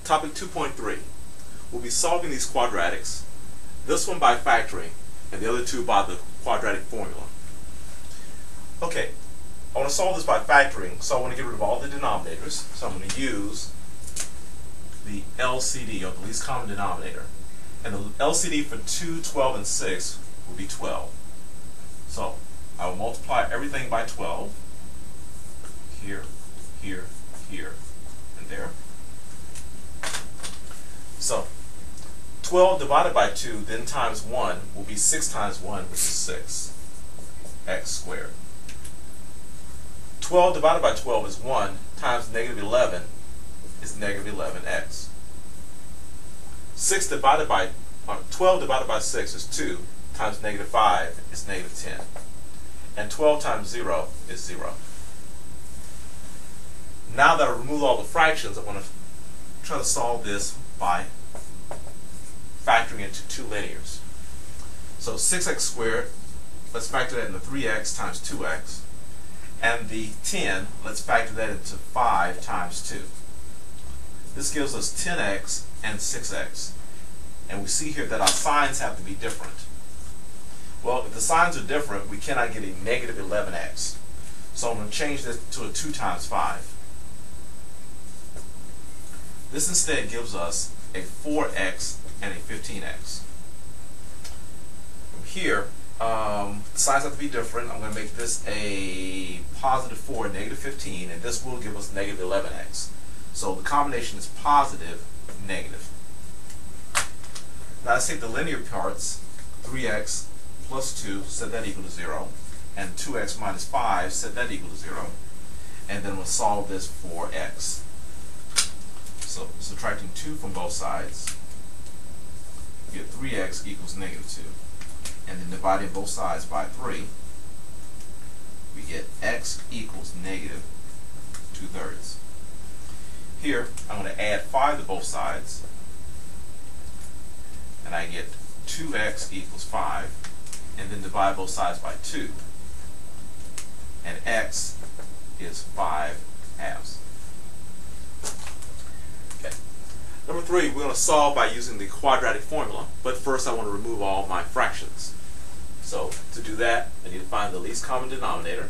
Topic 2.3. We'll be solving these quadratics, this one by factoring, and the other two by the quadratic formula. Okay, I want to solve this by factoring, so I want to get rid of all the denominators. So I'm going to use the LCD, or the least common denominator. And the LCD for 2, 12, and 6 will be 12. So I will multiply everything by 12. Here, here, here, and there. So 12 divided by 2, then times 1, will be 6 times 1, which is 6, x squared. 12 divided by 12 is 1, times negative 11 is negative 11x. 12 divided by 6 is 2, times negative 5 is negative 10. And 12 times 0 is 0. Now that I've removed all the fractions, I want to try to solve this by factoring into two linears. So 6x squared, let's factor that into 3x times 2x. And the 10, let's factor that into 5 times 2. This gives us 10x and 6x. And we see here that our signs have to be different. Well, if the signs are different, we cannot get a negative 11x. So I'm going to change this to a 2 times 5. This instead gives us a 4x and a 15x. From here, the signs have to be different. I'm going to make this a positive 4 and negative 15, and this will give us negative 11x. So the combination is positive, negative. Now let's take the linear parts. 3x plus 2, set that equal to 0. And 2x minus 5, set that equal to 0. And then we'll solve this for x. So subtracting 2 from both sides, we get 3x equals negative 2. And then dividing both sides by 3, we get x equals negative 2/3. Here, I'm going to add 5 to both sides, and I get 2x equals 5, and then divide both sides by 2, and x is 5/2. Okay. Number 3, we're going to solve by using the quadratic formula, but first I want to remove all my fractions. So to do that, I need to find the least common denominator,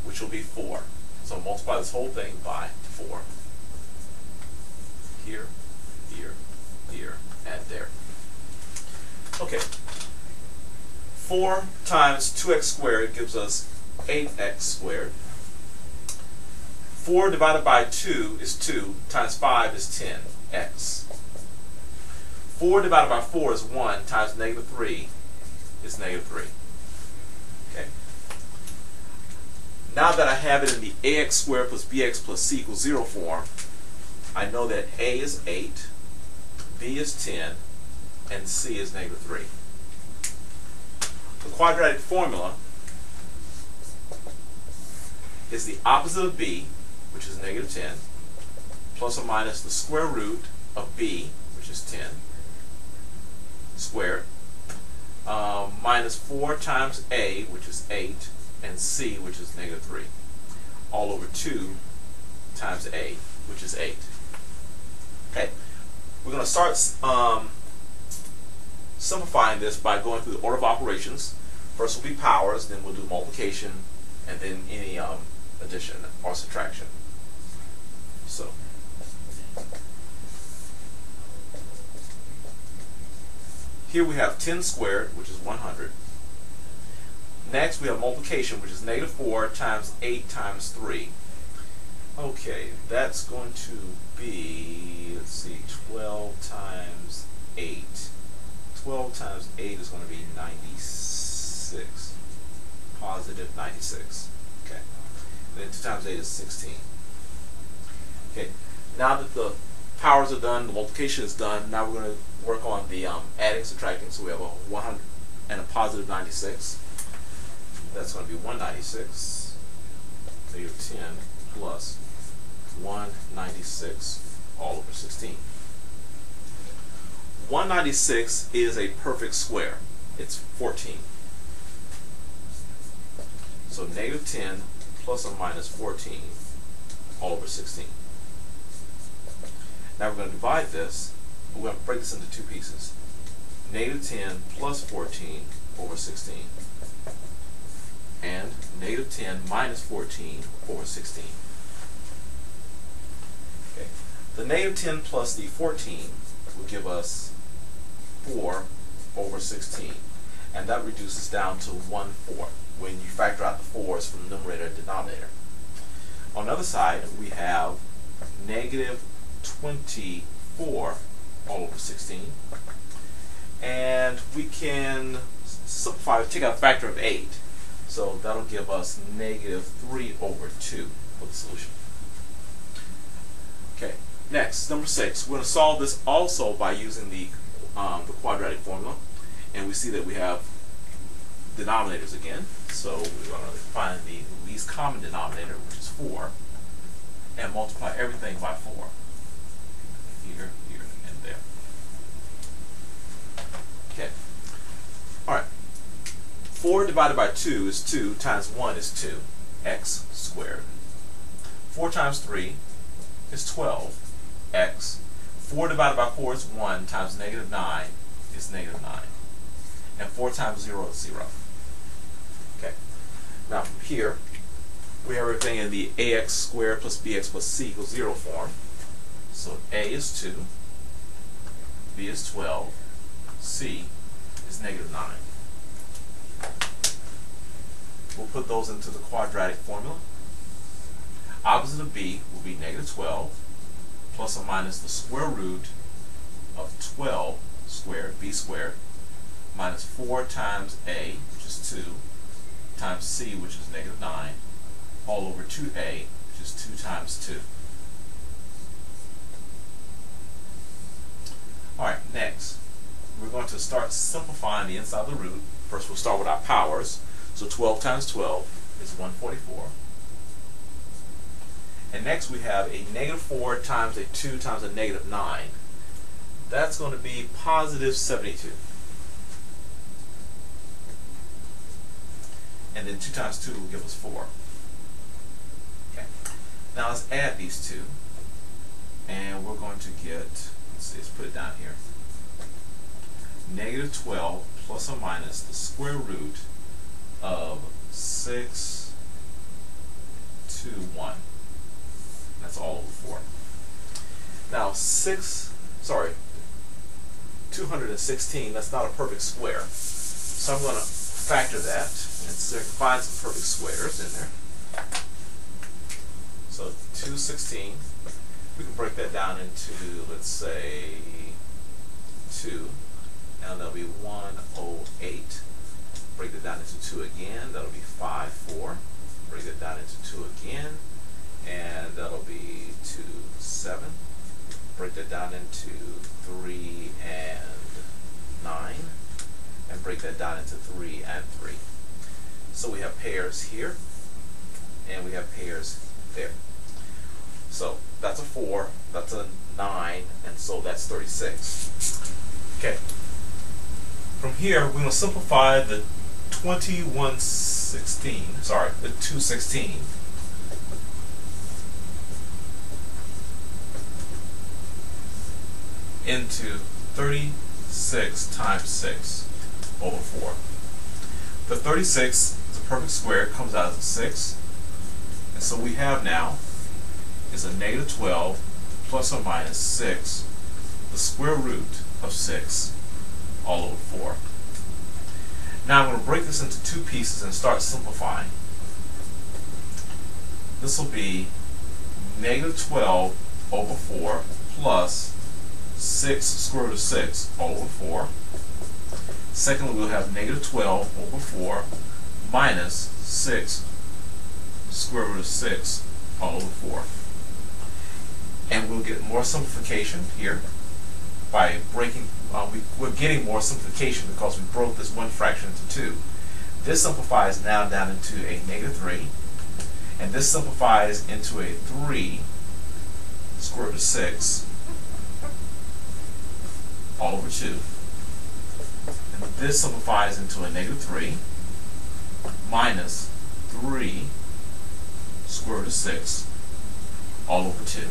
which will be 4. So multiply this whole thing by 4. Here, here, here, and there. Okay. 4 times 2x squared gives us 8x squared. 4 divided by 2 is 2, times 5 is 10x. 4 divided by 4 is 1, times negative 3 is negative 3. Okay. Now that I have it in the ax squared plus bx plus c equals 0 form, I know that a is 8, b is 10, and c is negative 3. The quadratic formula is the opposite of b, which is negative 10, plus or minus the square root of b, which is 10, squared, minus 4 times a, which is 8, and c, which is negative 3, all over 2 times a, which is 8. Okay, we're going to start simplifying this by going through the order of operations. First will be powers, then we'll do multiplication, and then any addition or subtraction. So here we have 10 squared, which is 100. Next we have multiplication, which is negative 4 times 8 times 3. Okay, that's going to be, let's see, 12 times 8. 12 times 8 is going to be 96. Positive 96. Okay. And then 2 times 8 is 16. Okay. Now that the powers are done, the multiplication is done, now we're going to work on the adding, subtracting. So we have a 100 and a positive 96. That's going to be 196, negative 10, plus 196 all over 16. 196 is a perfect square. It's 14. So negative 10 plus or minus 14 all over 16. Now we're going to divide this. We're going to break this into two pieces. Negative 10 plus 14 over 16. And negative 10 minus 14 over 16. Okay. The negative 10 plus the 14 will give us 4 over 16. And that reduces down to 1/4 when you factor out the 4's from the numerator and denominator. On the other side, we have negative 24 all over 16. And we can simplify, take out a factor of 8. So that'll give us negative 3 over 2 for the solution. Okay, next, number 6. We're going to solve this also by using the quadratic formula. And we see that we have denominators again. So we're going to find the least common denominator, which is 4, and multiply everything by 4. Here, here, and there. Okay. Alright. 4 divided by 2 is 2 times 1 is 2. X squared. 4 times 3 is 12. X. 4 divided by 4 is 1 times negative 9 is negative 9. And 4 times 0 is 0. Okay. Now from here, we have everything in the ax squared plus bx plus c equals 0 form. So a is 2, b is 12, c is negative 9. We'll put those into the quadratic formula. Opposite of b will be negative 12 plus or minus the square root of 12 squared, b squared, minus 4 times a, which is 2, times c, which is negative 9, all over 2a, which is 2 times 2. Alright, next, we're going to start simplifying the inside of the root. First we'll start with our powers. So 12 times 12 is 144. And next we have a negative 4 times a 2 times a negative 9. That's going to be positive 72. And then 2 times 2 will give us 4. Okay. Now let's add these two. And we're going to get, let's see, let's put it down here. Negative 12 plus or minus the square root of 6 to 1. That's all over 4. Now 216, that's not a perfect square. So I'm going to factor that and find some perfect squares in there. So 216, we can break that down into, let's say, 2, and that'll be 108. Break that down into 2 again, that'll be 5, 4. Break that down into 2 again, and that'll be 2, 7. Break that down into 3 and 9, and break that down into 3 and 3. So we have pairs here, and we have pairs there. So that's a 4, that's a 9, and so that's 36. Okay. From here, we're going to simplify the 216 into 36 times 6 over 4. The 36 is a perfect square, it comes out as a 6. And so we have now is a negative 12 plus or minus 6, the square root of 6, all over 4. Now I'm going to break this into two pieces and start simplifying. This will be negative 12 over 4 plus 6 square root of 6 all over 4. Secondly, we'll have negative 12 over 4 minus 6 square root of 6 all over 4. And we'll get more simplification here by breaking, we're getting more simplification because we broke this one fraction into 2. This simplifies now down into a negative 3, and this simplifies into a 3 square root of 6 all over 2. And this simplifies into a negative 3 minus 3 square root of 6 all over 2.